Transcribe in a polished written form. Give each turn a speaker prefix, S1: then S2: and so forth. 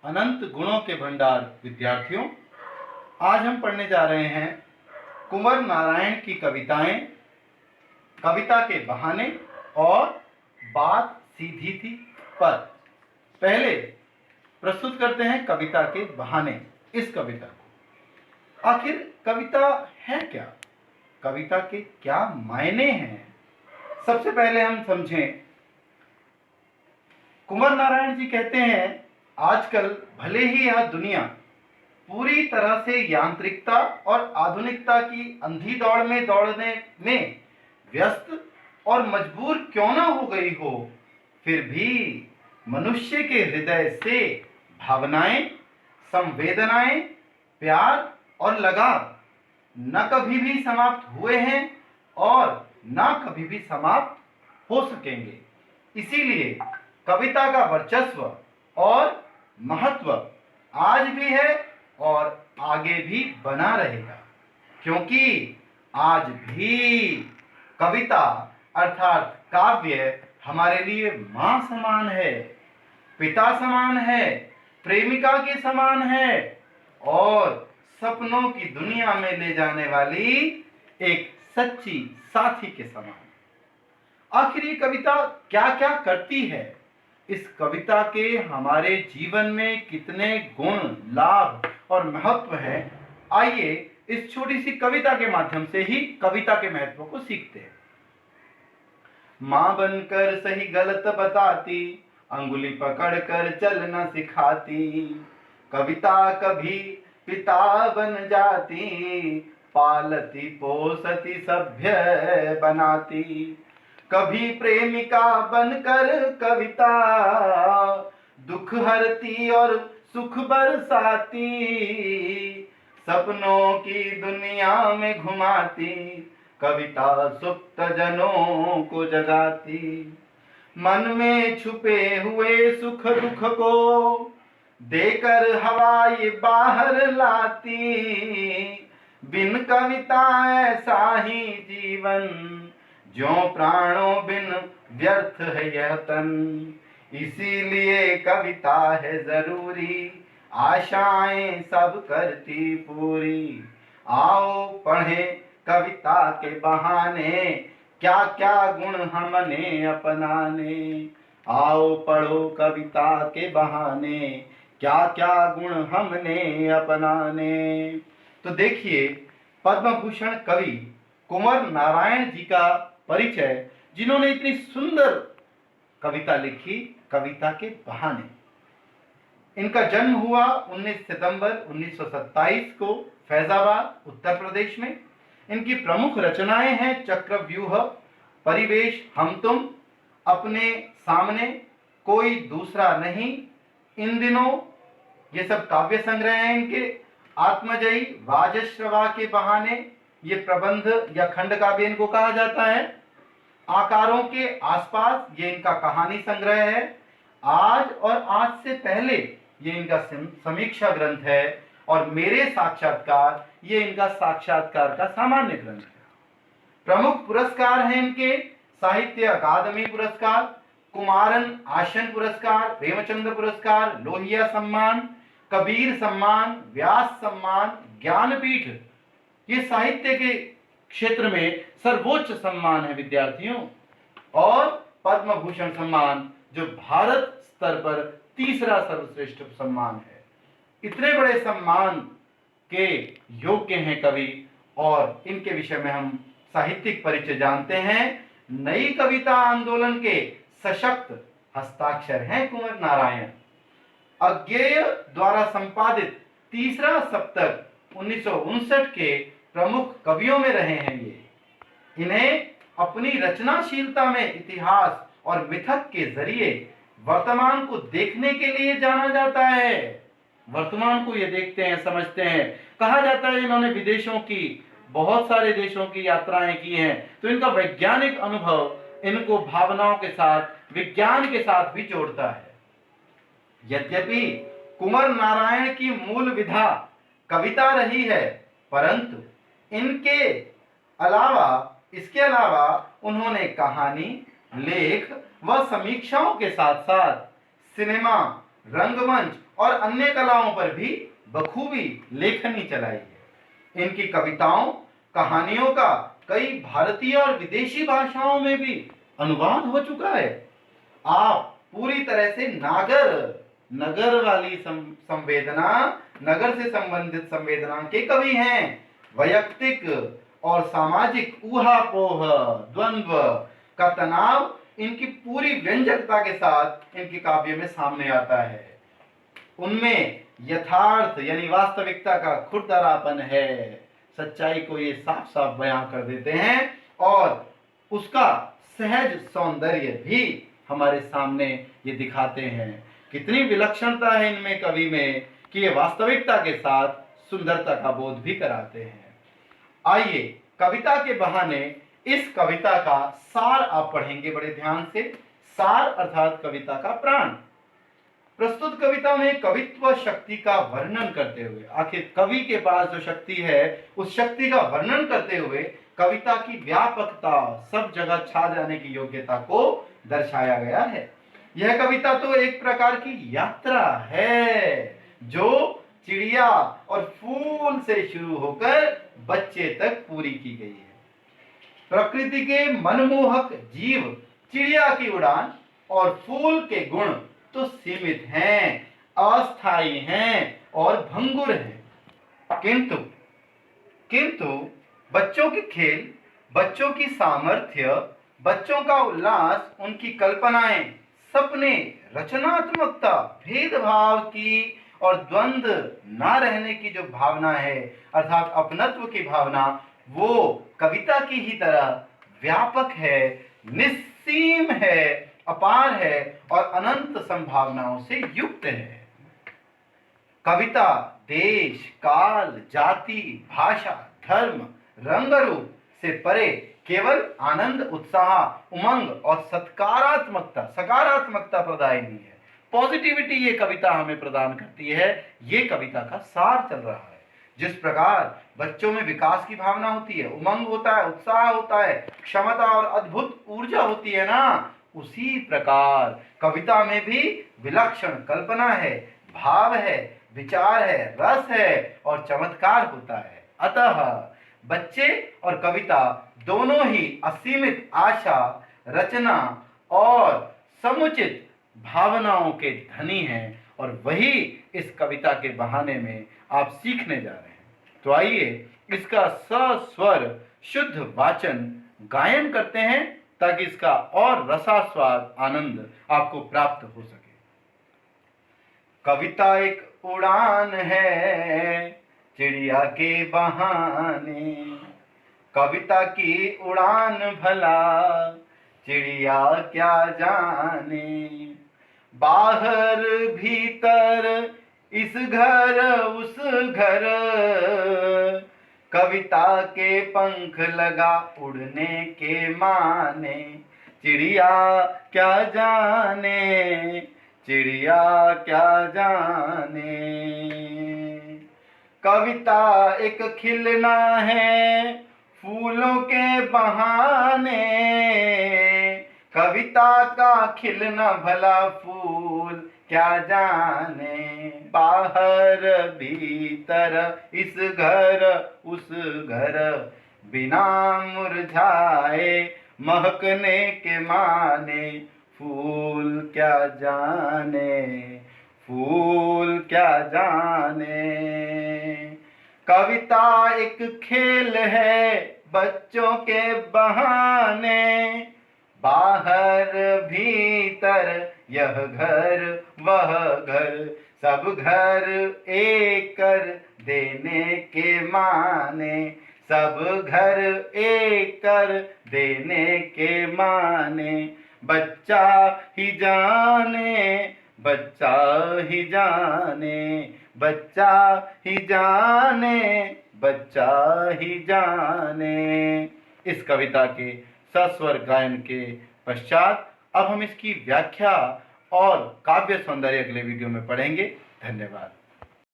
S1: अनंत गुणों के भंडार विद्यार्थियों, आज हम पढ़ने जा रहे हैं कुंवर नारायण की कविताएं, कविता के बहाने और बात सीधी थी पर। पहले प्रस्तुत करते हैं कविता के बहाने इस कविता को। आखिर कविता है क्या, कविता के क्या मायने हैं, सबसे पहले हम समझें। कुंवर नारायण जी कहते हैं, आजकल भले ही यह दुनिया पूरी तरह से यांत्रिकता और आधुनिकता की अंधी दौड़ में दौड़ने में व्यस्त और मजबूर क्यों न हो गई हो, फिर भी मनुष्य के हृदय से भावनाएं, संवेदनाएं, प्यार और लगाव न कभी भी समाप्त हुए हैं और न कभी भी समाप्त हो सकेंगे। इसीलिए कविता का वर्चस्व और महत्व आज भी है और आगे भी बना रहेगा, क्योंकि आज भी कविता अर्थात काव्य हमारे लिए मां समान है, पिता समान है, प्रेमिका के समान है और सपनों की दुनिया में ले जाने वाली एक सच्ची साथी के समान। आखिर ये कविता क्या क्या करती है, इस कविता के हमारे जीवन में कितने गुण, लाभ और महत्व है, आइए इस छोटी सी कविता के माध्यम से ही कविता के महत्व को सीखते हैं। मां बनकर सही गलत बताती, अंगुली पकड़कर चलना सिखाती, कविता कभी पिता बन जाती, पालती पोसती सभ्य बनाती, कभी प्रेमिका बनकर कविता दुख हरती और सुख बरसाती, सपनों की दुनिया में घुमाती, कविता सुप्त जनों को जगाती, मन में छुपे हुए सुख दुख को देकर हवाई बाहर लाती, बिन कविता ऐसा ही जीवन ज्यों प्राणों बिन व्यर्थ है यह तन, इसीलिए कविता है जरूरी, आशाएं सब करती पूरी। आओ पढ़ें कविता के बहाने, क्या क्या गुण हमने अपनाने, आओ पढ़ो कविता के बहाने, क्या क्या गुण हमने अपनाने। तो देखिए, पद्म भूषण कवि कुंवर नारायण जी का परिचय, जिन्होंने इतनी सुंदर कविता लिखी कविता के बहाने। इनका जन्म हुआ 19 सितंबर 1927 को फैजाबाद, उत्तर प्रदेश में। इनकी प्रमुख रचनाएं हैं चक्रव्यूह, परिवेश, हम तुम, अपने सामने, कोई दूसरा नहीं, इन दिनों, ये सब काव्य संग्रह हैं इनके। आत्मजयी, वाजश्रवा के बहाने, ये प्रबंध या खंड काव्य इनको कहा जाता है। आकारों के आसपास, ये इनका कहानी संग्रह है। आज और आज से पहले, ये इनका समीक्षा ग्रंथ है। और मेरे साक्षात्कार, ये इनका साक्षात्कार का सामान्य ग्रंथ है। प्रमुख पुरस्कार हैं इनके साहित्य अकादमी पुरस्कार, कुमारन आसन पुरस्कार, प्रेमचंद पुरस्कार, लोहिया सम्मान, कबीर सम्मान, व्यास सम्मान, ज्ञानपीठ, ये साहित्य के क्षेत्र में सर्वोच्च सम्मान है विद्यार्थियों। और पद्म भूषण सम्मान, जो भारत स्तर पर तीसरा सर्वश्रेष्ठ सम्मान है। इतने बड़े सम्मान के योग्य हैं कवि, और इनके विषय में हम साहित्यिक परिचय जानते हैं। नई कविता आंदोलन के सशक्त हस्ताक्षर हैं कुंवर नारायण। अज्ञेय द्वारा संपादित तीसरा सप्तक 1959 के प्रमुख कवियों में रहे हैं ये। इन्हें अपनी रचनाशीलता में इतिहास और मिथक के जरिए वर्तमान को देखने के लिए जाना जाता है। वर्तमान को ये देखते हैं, समझते हैं। कहा जाता है इन्होंने विदेशों की, बहुत सारे देशों की यात्राएं की हैं, तो इनका वैज्ञानिक अनुभव इनको भावनाओं के साथ, विज्ञान के साथ भी जोड़ता है। यद्यपि कुंवर नारायण की मूल विधा कविता रही है, परंतु इसके अलावा उन्होंने कहानी, लेख व समीक्षाओं के साथ साथ सिनेमा रंगमंच और अन्य कलाओं पर भी बखूबी लेखनी चलाई है। इनकी कविताओं कहानियों का कई भारतीय और विदेशी भाषाओं में भी अनुवाद हो चुका है। आप पूरी तरह से नगर वाली संवेदना, नगर से संबंधित संवेदना के कवि हैं। वैयक्तिक और सामाजिक ऊहापोह, द्वंद्व का तनाव इनकी पूरी व्यंजकता के साथ इनके काव्य में सामने आता है। उनमें यथार्थ यानी वास्तविकता का खुरदरापन है। सच्चाई को ये साफ साफ बयां कर देते हैं और उसका सहज सौंदर्य भी हमारे सामने ये दिखाते हैं। कितनी विलक्षणता है इनमें, कवि में, कि ये वास्तविकता के साथ सुंदरता का बोध भी कराते हैं। आइए कविता के बहाने इस कविता का सार आप पढ़ेंगे बड़े ध्यान से। सार अर्थात कविता का प्राण। प्रस्तुत कविता में कवित्व शक्ति का वर्णन करते हुए, आखिर कवि के पास जो शक्ति है उस शक्ति का वर्णन करते हुए कविता की व्यापकता, सब जगह छा जाने की योग्यता को दर्शाया गया है। यह कविता तो एक प्रकार की यात्रा है जो चिड़िया और फूल से शुरू होकर बच्चे तक पूरी की गई है। प्रकृति के मनमोहक जीव चिड़िया की उड़ान और फूल के गुण तो सीमित हैं, अस्थायी हैं और भंगुर हैं। किंतु बच्चों के खेल, बच्चों की सामर्थ्य, बच्चों का उल्लास, उनकी कल्पनाएं, सपने, रचनात्मकता, भेदभाव की और द्वंद्व ना रहने की जो भावना है अर्थात अपनत्व की भावना, वो कविता की ही तरह व्यापक है, निस्सीम है, अपार है और अनंत संभावनाओं से युक्त है। कविता देश, काल, जाति, भाषा, धर्म, रंग रूप से परे केवल आनंद, उत्साह, उमंग और सकारात्मकता प्रदायनी है। पॉजिटिविटी ये कविता हमें प्रदान करती है। ये कविता का सार चल रहा है। जिस प्रकार बच्चों में विकास की भावना होती है, उमंग होता है, उत्साह होता है, क्षमता और अद्भुत ऊर्जा होती है ना, उसी प्रकार कविता में भी विलक्षण कल्पना है, भाव है, विचार है, रस है और चमत्कार होता है। अतः बच्चे और कविता दोनों ही असीमित आशा, रचना और समुचित भावनाओं के धनी हैं और वही इस कविता के बहाने में आप सीखने जा रहे हैं। तो आइए इसका सस्वर शुद्ध वाचन गायन करते हैं ताकि इसका और रसास्वाद आनंद आपको प्राप्त हो सके। कविता एक उड़ान है चिड़िया के बहाने, कविता की उड़ान भला चिड़िया क्या जाने। बाहर भीतर इस घर उस घर, कविता के पंख लगा उड़ने के माने। चिड़िया क्या जाने, चिड़िया क्या जाने। कविता एक खिलना है फूलों के बहाने, कविता का खिलना भला फूल क्या जाने। बाहर भीतर इस घर उस घर, बिना मुरझाए महकने के माने। फूल क्या जाने, फूल क्या जाने। कविता एक खेल है बच्चों के बहाने, बाहर भीतर यह घर वह घर, सब घर एक कर देने के माने। सब घर एक कर देने के माने। बच्चा ही जाने, बच्चा ही जाने, बच्चा ही जाने, बच्चा ही जाने। इस कविता के सस्वर गायन के पश्चात अब हम इसकी व्याख्या और काव्य सौंदर्य अगले वीडियो में पढ़ेंगे। धन्यवाद।